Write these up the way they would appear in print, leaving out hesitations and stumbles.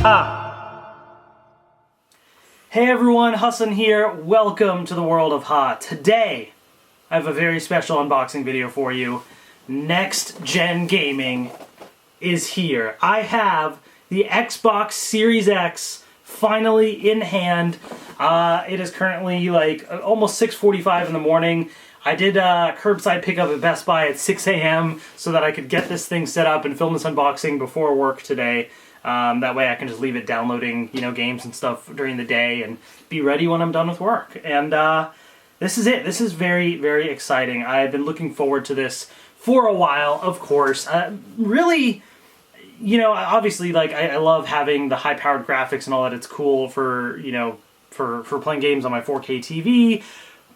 Ha! Hey everyone, Hassan here. Welcome to the world of Ha. Today, I have a very special unboxing video for you. Next Gen Gaming is here. I have the Xbox Series X finally in hand. It is currently like almost 6:45 in the morning. I did curbside pickup at Best Buy at 6 a.m. so that I could get this thing set up and film this unboxing before work today. That way I can just leave it downloading, games and stuff during the day and be ready when I'm done with work. And this is it. This is very, very exciting. I've been looking forward to this for a while, of course. Really, obviously, like, I love having the high-powered graphics and all that. It's cool for, for playing games on my 4K TV.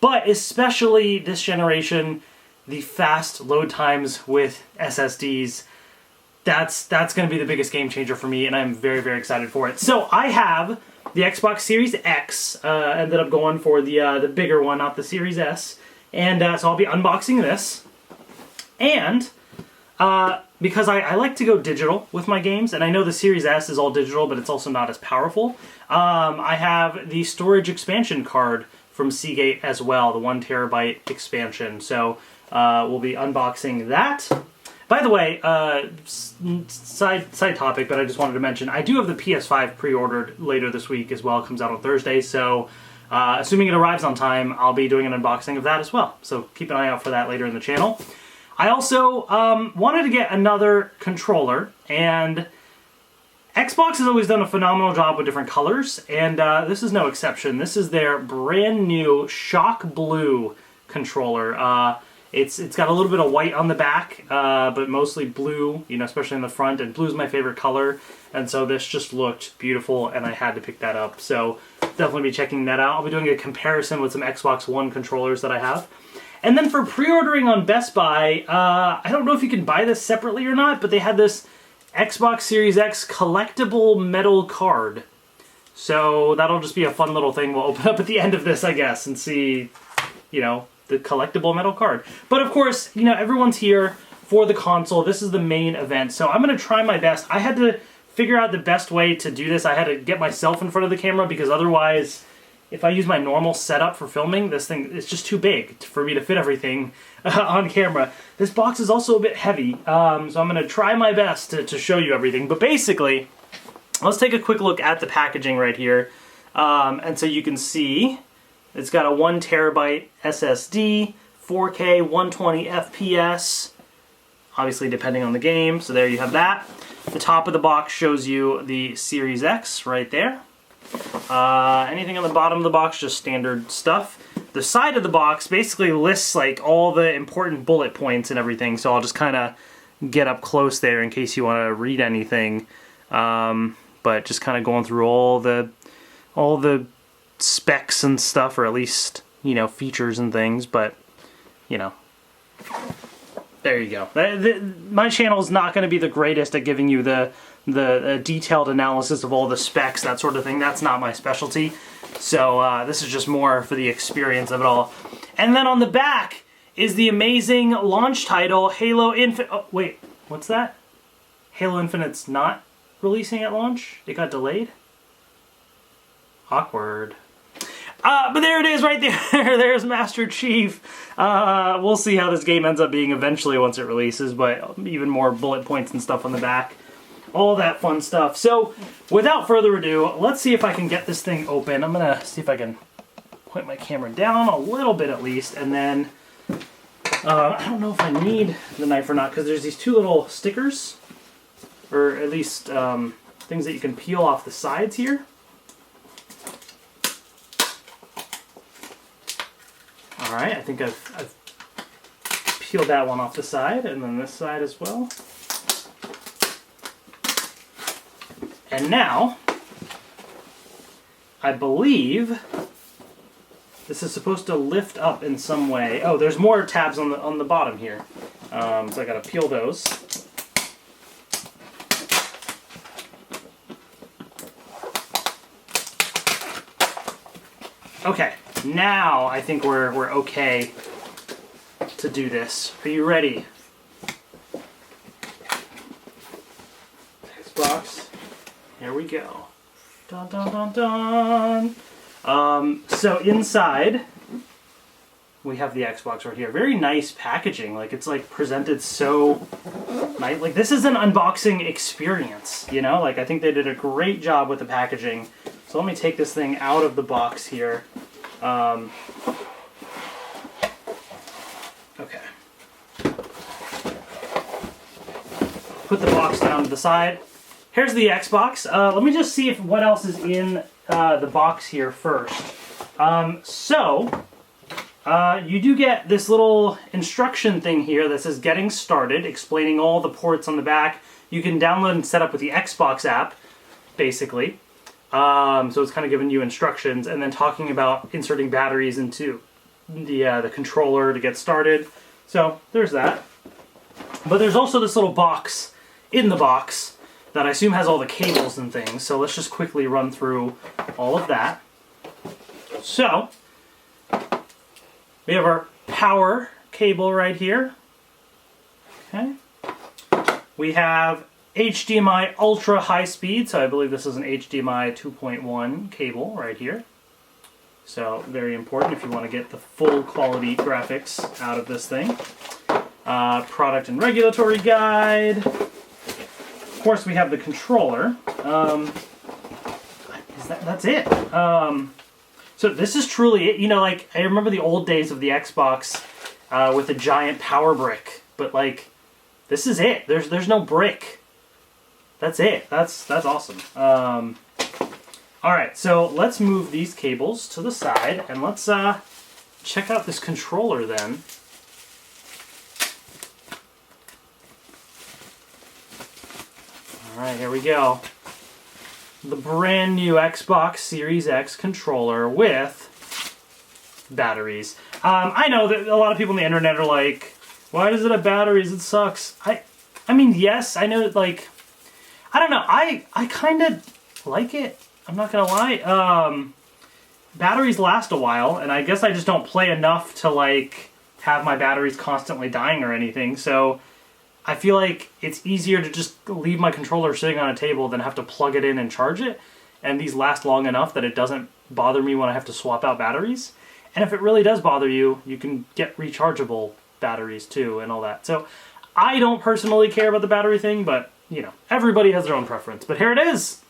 But especially this generation, the fast load times with SSDs, that's going to be the biggest game changer for me, and I'm very, very excited for it. So I have the Xbox Series X. Ended up going for the bigger one, not the Series S. And so I'll be unboxing this. And because I like to go digital with my games, and I know the Series S is all digital, but it's also not as powerful, I have the storage expansion card from Seagate as well, the 1 terabyte expansion. So we'll be unboxing that. By the way, side topic, but I just wanted to mention, I do have the PS5 pre-ordered later this week as well. It comes out on Thursday, so assuming it arrives on time, I'll be doing an unboxing of that as well. So keep an eye out for that later in the channel. I also wanted to get another controller, and Xbox has always done a phenomenal job with different colors, and this is no exception. This is their brand new Shock Blue controller. It's got a little bit of white on the back, but mostly blue, especially in the front, and blue is my favorite color, and so this just looked beautiful, and I had to pick that up. So definitely be checking that out. I'll be doing a comparison with some Xbox One controllers that I have. And then for pre-ordering on Best Buy, I don't know if you can buy this separately or not, but they had this Xbox Series X collectible metal card. So that'll just be a fun little thing we'll open up at the end of this, I guess, and see, the collectible metal card. But of course, everyone's here for the console. This is the main event, so I'm going to try my best. I had to figure out the best way to do this. I had to get myself in front of the camera, because otherwise, if I use my normal setup for filming, this thing is just too big for me to fit everything on camera. This box is also a bit heavy, so I'm going to try my best to show you everything. But basically, let's take a quick look at the packaging right here. And so you can see it's got a 1 terabyte SSD, 4K, 120 FPS, obviously depending on the game. So there you have that. The top of the box shows you the Series X right there. Anything on the bottom of the box, just standard stuff. The side of the box basically lists like all the important bullet points and everything, so I'll just kind of get up close there in case you want to read anything. But just kind of going through all the specs and stuff, or at least, features and things, but, there you go. My channel is not going to be the greatest at giving you the detailed analysis of all the specs, that sort of thing. That's not my specialty. So this is just more for the experience of it all. And then on the back is the amazing launch title, Halo Infinite. Oh, wait, what's that? Halo Infinite's not releasing at launch? It got delayed? Awkward. But there it is right there. There's Master Chief. We'll see how this game ends up being eventually once it releases, but even more bullet points and stuff on the back. All that fun stuff. So, without further ado, let's see if I can get this thing open. I'm going to see if I can point my camera down a little bit at least, and then I don't know if I need the knife or not, because there's these two little stickers, or at least things that you can peel off the sides here. Alright, I think I've peeled that one off the side, and then this side as well. And now, I believe this is supposed to lift up in some way. Oh, there's more tabs on the bottom here. So I gotta peel those. Okay, now I think we're okay to do this. Are you ready? Xbox Here we go. Dun dun dun dun. So inside, we have the Xbox right here. Very nice packaging. Like, it's like presented so nice. Like, this is an unboxing experience, you know? Like, I think they did a great job with the packaging. So let me take this thing out of the box here. Okay. Put the box down to the side. Here's the Xbox. Let me just see if what else is in the box here first. You do get this little instruction thing here that says Getting Started, explaining all the ports on the back. You can download and set up with the Xbox app, basically. So it's kind of giving you instructions and then talking about inserting batteries into the controller to get started. So there's that. But there's also this little box in the box that I assume has all the cables and things. So let's just quickly run through all of that. So we have our power cable right here. Okay. We have HDMI ultra high speed, so I believe this is an HDMI 2.1 cable right here. So very important if you want to get the full quality graphics out of this thing. Product and regulatory guide. Of course, we have the controller. That's it. So this is truly it. You know, like, I remember the old days of the Xbox with a giant power brick, but like, this is it. There's no brick. That's it. That's awesome. All right, so let's move these cables to the side and let's check out this controller then. All right, here we go. The brand new Xbox Series X controller with batteries. I know that a lot of people on the internet are like, why does it have batteries? It sucks. I mean, yes, I know, like, I don't know. I kind of like it. I'm not going to lie. Batteries last a while, and I guess I just don't play enough to, like, have my batteries constantly dying or anything. So I feel like it's easier to just leave my controller sitting on a table than have to plug it in and charge it. And these last long enough that it doesn't bother me when I have to swap out batteries. And if it really does bother you, you can get rechargeable batteries too and all that. So I don't personally care about the battery thing, but, you know, everybody has their own preference. But here it is.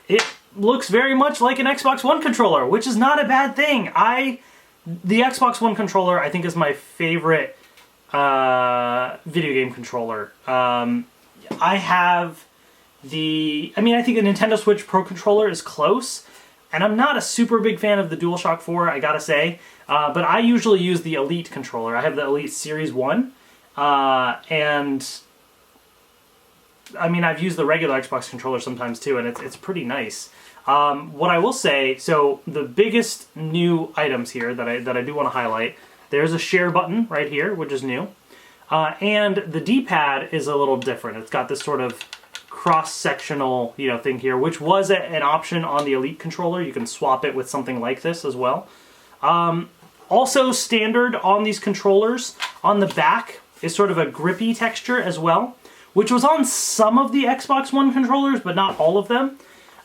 It looks very much like an Xbox One controller, which is not a bad thing. The Xbox One controller, I think, is my favorite video game controller. I think the Nintendo Switch Pro controller is close, and I'm not a super big fan of the DualShock 4, I gotta say, but I usually use the Elite controller. I have the Elite Series 1, and I mean, I've used the regular Xbox controller sometimes too, and it's pretty nice. What I will say, so the biggest new items here that I do want to highlight, there's a share button right here, which is new. And the D-pad is a little different. It's got this sort of cross-sectional, you know, thing here, which was an option on the Elite controller. You can swap it with something like this as well. Also standard on these controllers, on the back is sort of a grippy texture as well, which was on some of the Xbox One controllers, but not all of them.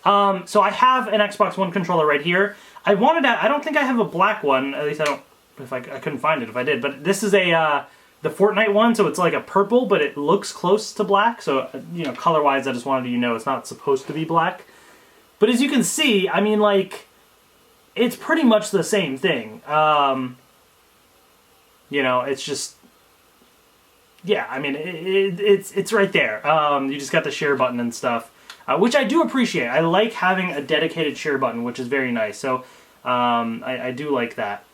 So I have an Xbox One controller right here. I don't think I have a black one, at least I couldn't find it if I did, but this is the Fortnite one, so it's like a purple, but it looks close to black, so, you know, color-wise, I just wanted you to know it's not supposed to be black. But as you can see, I mean, like, it's pretty much the same thing. You know, it's just, yeah, I mean, it's right there. You just got the share button and stuff, which I do appreciate. I like having a dedicated share button, which is very nice, so I do like that.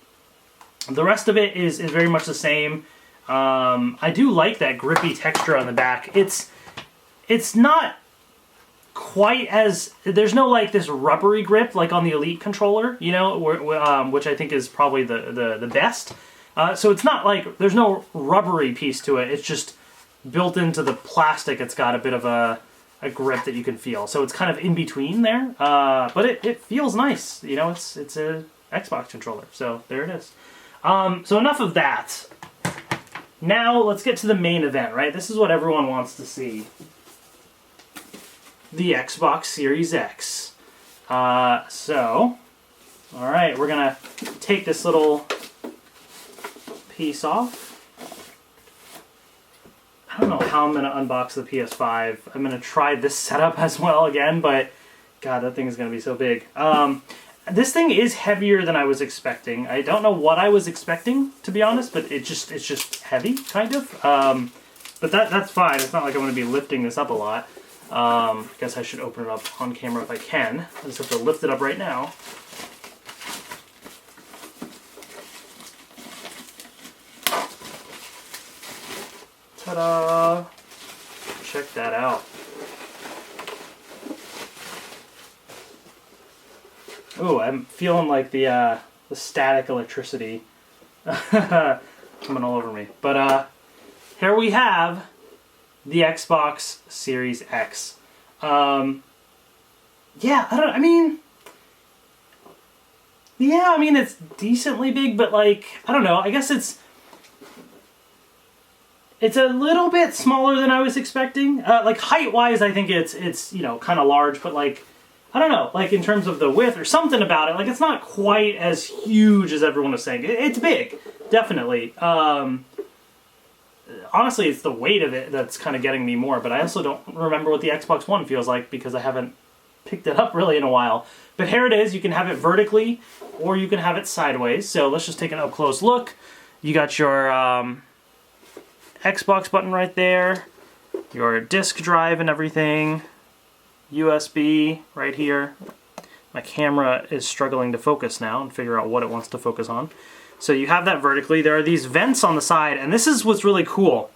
The rest of it is very much the same. I do like that grippy texture on the back. It's not quite as, there's no like this rubbery grip like on the Elite controller, you know, which I think is probably the best. So it's not like, there's no rubbery piece to it, it's just built into the plastic. It's got a bit of a grip that you can feel. So it's kind of in between there, but it feels nice, you know, it's a Xbox controller, so there it is. So enough of that. Now let's get to the main event, right? This is what everyone wants to see. the Xbox Series X. So, alright, we're gonna take this little piece off. I don't know how I'm gonna unbox the PS5. I'm gonna try this setup as well again, but God, that thing is gonna be so big. This thing is heavier than I was expecting. I don't know what I was expecting, to be honest, but it's just heavy, kind of. But that's fine. It's not like I'm going to be lifting this up a lot. I guess I should open it up on camera if I can. I just have to lift it up right now. Ta-da! Check that out. Ooh, I'm feeling like the static electricity coming all over me. But here we have the Xbox Series X. Yeah, I mean, it's decently big, but like, I don't know. I guess it's a little bit smaller than I was expecting. Like height-wise, I think it's kind of large, but like, I don't know, like in terms of the width or something about it, like it's not quite as huge as everyone was saying. It's big, definitely. Honestly, it's the weight of it that's kind of getting me more, but I also don't remember what the Xbox One feels like because I haven't picked it up really in a while. But here it is. You can have it vertically or you can have it sideways. So let's just take an up-close look. You got your Xbox button right there, your disk drive and everything. USB right here. My camera is struggling to focus now and figure out what it wants to focus on. So you have that vertically. There are these vents on the side, and this is what's really cool.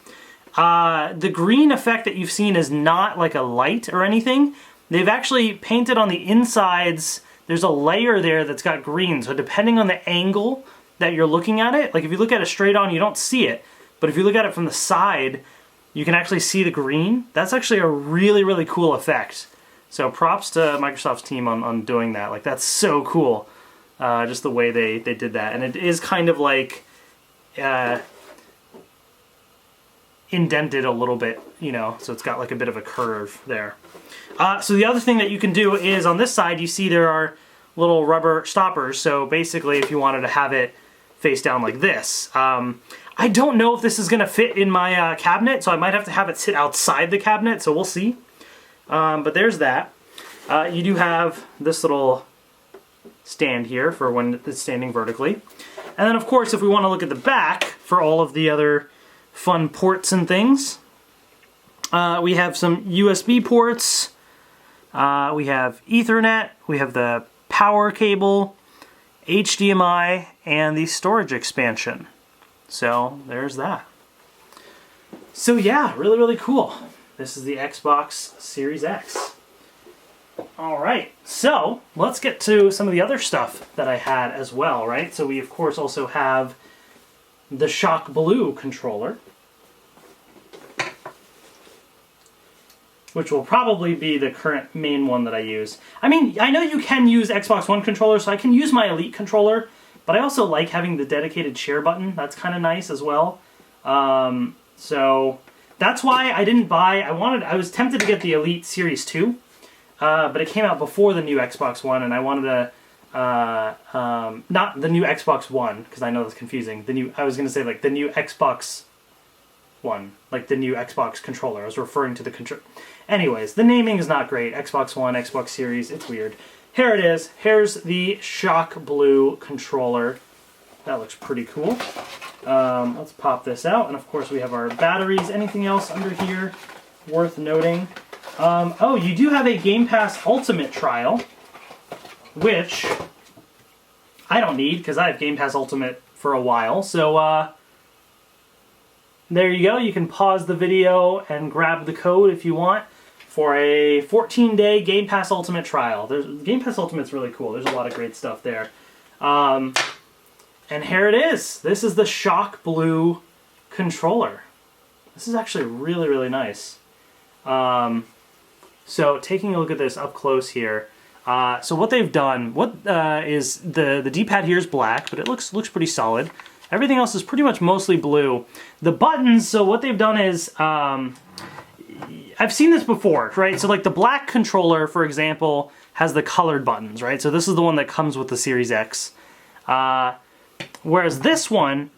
The green effect that you've seen is not like a light or anything. They've actually painted on the insides. There's a layer there that's got green, so depending on the angle that you're looking at it, like if you look at it straight on, you don't see it. But if you look at it from the side, you can actually see the green. That's actually a really, really cool effect. So props to Microsoft's team on doing that. Like, that's so cool. Just the way they did that. And it is kind of like indented a little bit, so it's got like a bit of a curve there. So the other thing that you can do is on this side, you see there are little rubber stoppers. So basically, if you wanted to have it face down like this. I don't know if this is going to fit in my cabinet, so I might have to have it sit outside the cabinet, so we'll see. But there's that. You do have this little stand here for when it's standing vertically. And then of course if we want to look at the back for all of the other fun ports and things, we have some USB ports, we have Ethernet, we have the power cable, HDMI, and the storage expansion. So there's that. So yeah, really, really cool. This is the Xbox Series X. Alright, so let's get to some of the other stuff that I had as well, right? So we of course also have the Shock Blue controller, which will probably be the current main one that I use. I mean, I know you can use Xbox One controller, so I can use my Elite controller, but I also like having the dedicated share button. That's kind of nice as well. So that's why I didn't buy, I was tempted to get the Elite Series 2, but it came out before the new Xbox One, and I wanted to, not the new Xbox One, because I know that's confusing. I was going to say like the new Xbox One, like the new Xbox controller. I was referring to the controller. Anyways, the naming is not great. Xbox One, Xbox Series, it's weird. Here it is. Here's the Shock Blue controller. That looks pretty cool. Let's pop this out. And of course we have our batteries. Anything else under here worth noting? Oh, you do have a Game Pass Ultimate trial, which I don't need because I have Game Pass Ultimate for a while. So there you go. You can pause the video and grab the code if you want for a 14-day Game Pass Ultimate trial. Game Pass Ultimate's really cool. There's a lot of great stuff there. And here it is. This is the Shock Blue controller. This is actually really, really nice. So taking a look at this up close here. So what they've done, is the D-pad here is black, but it looks pretty solid. Everything else is pretty much mostly blue. The buttons, so what they've done is, I've seen this before, right? So like the black controller, for example, has the colored buttons, right? So this is the one that comes with the Series X. Whereas this one,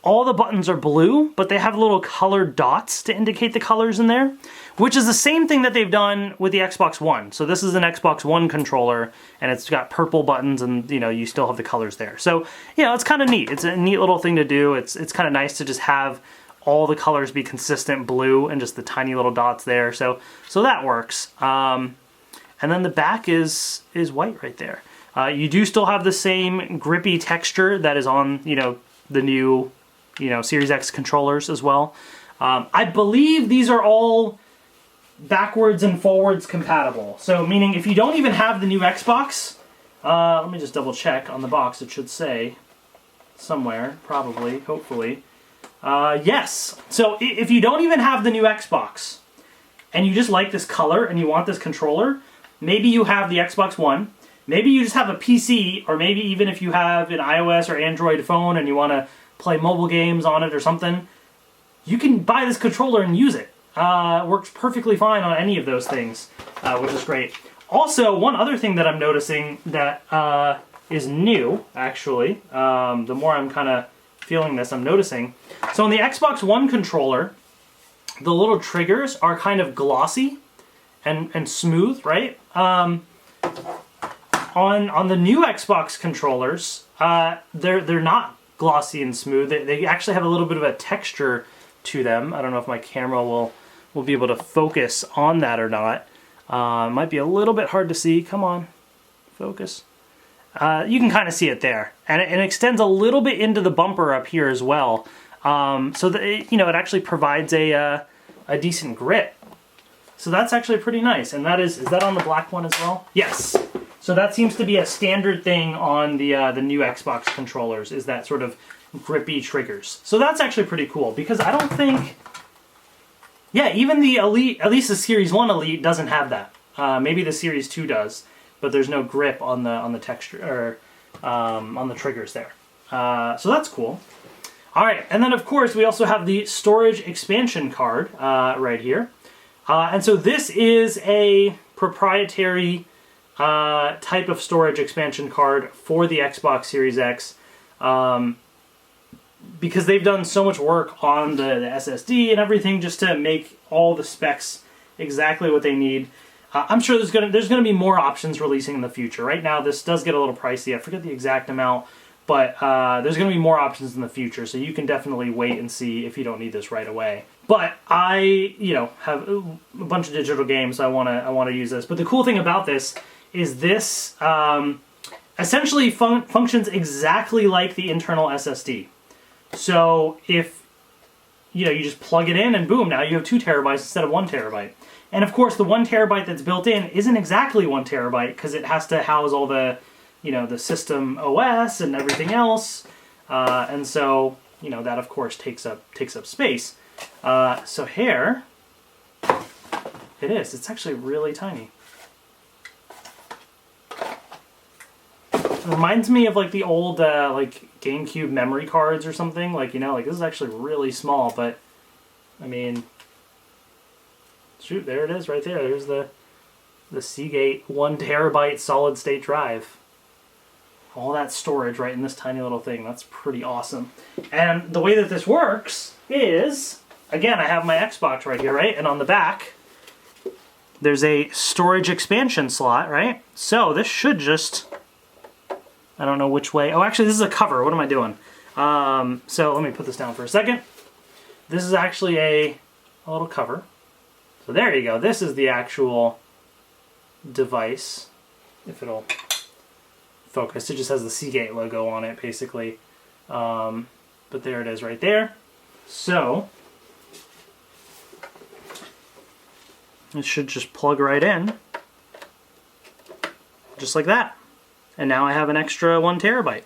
all the buttons are blue, but they have little colored dots to indicate the colors in there, which is the same thing that they've done with the Xbox One. So this is an Xbox One controller, and it's got purple buttons, and you still have the colors there. So it's kind of neat. It's a neat little thing to do. It's kind of nice to just have all the colors be consistent blue and just the tiny little dots there. So that works. And then the back is white right there. You do still have the same grippy texture that is on the new Series X controllers as well. I believe these are all backwards and forwards compatible. So meaning if you don't even have the new Xbox, let me just double check on the box. It should say somewhere, probably, hopefully. Yes. So if you don't even have the new Xbox and you just like this color and you want this controller, maybe you have the Xbox One, maybe you just have a PC, or maybe even if you have an iOS or Android phone and you want to play mobile games on it or something, you can buy this controller and use it. Works perfectly fine on any of those things, which is great. Also, one other thing that I'm noticing that is new, actually, the more I'm kind of feeling this, I'm noticing. So on the Xbox One controller, the little triggers are kind of glossy and smooth, right? On the new Xbox controllers, they're not glossy and smooth. They actually have a little bit of a texture to them. I don't know if my camera will be able to focus on that or not. Might be a little bit hard to see. Come on, focus. You can kind of see it there, and it extends a little bit into the bumper up here as well. So that it actually provides a decent grip. So that's actually pretty nice. And is that on the black one as well? Yes. So that seems to be a standard thing on the new Xbox controllers, is that sort of grippy triggers. So that's actually pretty cool, because I don't think, even the Elite, at least the Series 1 Elite doesn't have that. Maybe the Series 2 does, but there's no grip on the texture, or on the triggers there. So that's cool. All right, and then of course we also have the storage expansion card right here. And so this is a proprietary type of storage expansion card for the Xbox Series X, because they've done so much work on the SSD and everything just to make all the specs exactly what they need. I'm sure there's gonna be more options releasing in the future. Right now this does get a little pricey. I forget the exact amount, but there's gonna be more options in the future, so you can definitely wait and see if you don't need this right away. But I, have a bunch of digital games, so I wanna use this. But the cool thing about this is this essentially functions exactly like the internal SSD. So if you just plug it in and boom, now you have 2 terabytes instead of 1 terabyte. And of course the 1 terabyte that's built in isn't exactly 1 terabyte, because it has to house all the the system OS and everything else, and so that of course takes up space. So here it is. It's actually really tiny. It reminds me of like the old like GameCube memory cards or something. Like like this is actually really small, but I mean, shoot, there it is right there. There's the Seagate 1 terabyte solid state drive. All that storage right in this tiny little thing. That's pretty awesome. And the way that this works is, again, I have my Xbox right here, right? And on the back, there's a storage expansion slot, right? So this should just, I don't know which way. Oh, actually, this is a cover. What am I doing? So let me put this down for a second. This is actually a little cover. So there you go. This is the actual device. If it'll focus. It just has the Seagate logo on it, basically. But there it is right there. So it should just plug right in. Just like that. And now I have an extra 1 terabyte.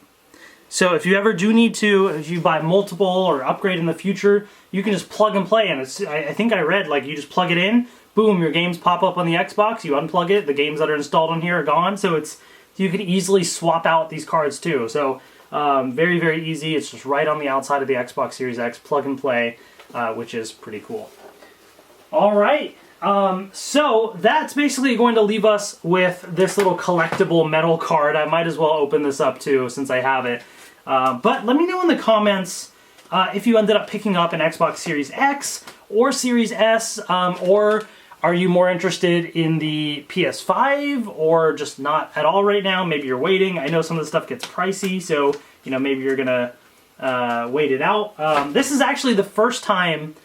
So if you ever do need to, if you buy multiple or upgrade in the future, you can just plug and play. And I think I read, like, you just plug it in, boom, your games pop up on the Xbox, you unplug it, the games that are installed on here are gone. So you could easily swap out these cards too. So very, very easy. It's just right on the outside of the Xbox Series X, plug and play, which is pretty cool. All right. So that's basically going to leave us with this little collectible metal card. I might as well open this up too since I have it. But let me know in the comments if you ended up picking up an Xbox Series X or Series S, or are you more interested in the PS5 or just not at all right now? Maybe you're waiting. I know some of the stuff gets pricey, so you know, maybe you're gonna wait it out. This is actually the first time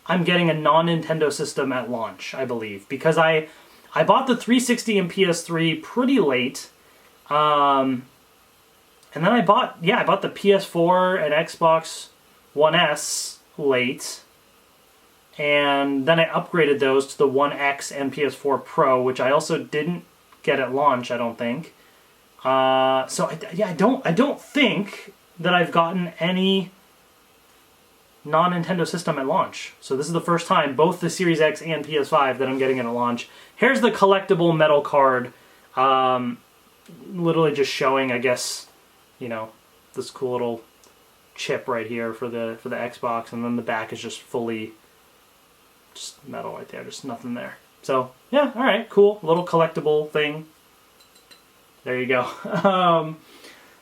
I'm getting a non-Nintendo system at launch, I believe, because I bought the 360 and PS3 pretty late, and then I bought the PS4 and Xbox One S late, and then I upgraded those to the One X and PS4 Pro, which I also didn't get at launch, I don't think. So I don't think that I've gotten any non-Nintendo system at launch. So this is the first time, both the Series X and PS5, that I'm getting it at launch. Here's the collectible metal card, literally just showing, I guess, you know, this cool little chip right here for the Xbox, and then the back is just fully just metal right there, just nothing there. So yeah, all right, cool, little collectible thing. There you go.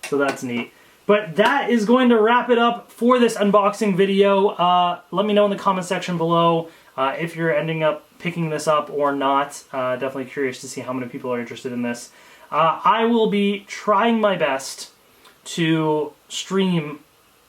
So that's neat. But that is going to wrap it up for this unboxing video. Let me know in the comment section below if you're ending up picking this up or not. Definitely curious to see how many people are interested in this. I will be trying my best to stream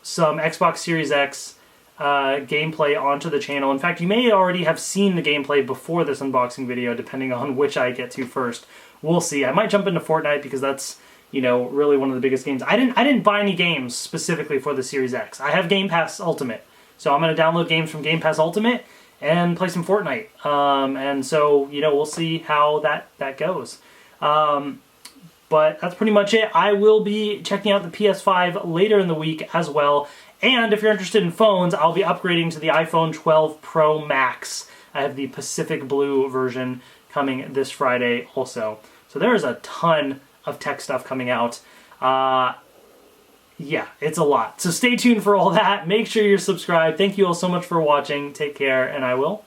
some Xbox Series X gameplay onto the channel. In fact, you may already have seen the gameplay before this unboxing video, depending on which I get to first. We'll see. I might jump into Fortnite because that's, you know, really one of the biggest games. I didn't buy any games specifically for the Series X. I have Game Pass Ultimate, so I'm going to download games from Game Pass Ultimate and play some Fortnite. And so, you know, we'll see how that goes. But that's pretty much it. I will be checking out the PS5 later in the week as well. And if you're interested in phones, I'll be upgrading to the iPhone 12 Pro Max. I have the Pacific Blue version coming this Friday also. So there's a ton of tech stuff coming out. Yeah, it's a lot. So stay tuned for all that. Make sure you're subscribed. Thank you all so much for watching. Take care, and I will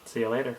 see you later.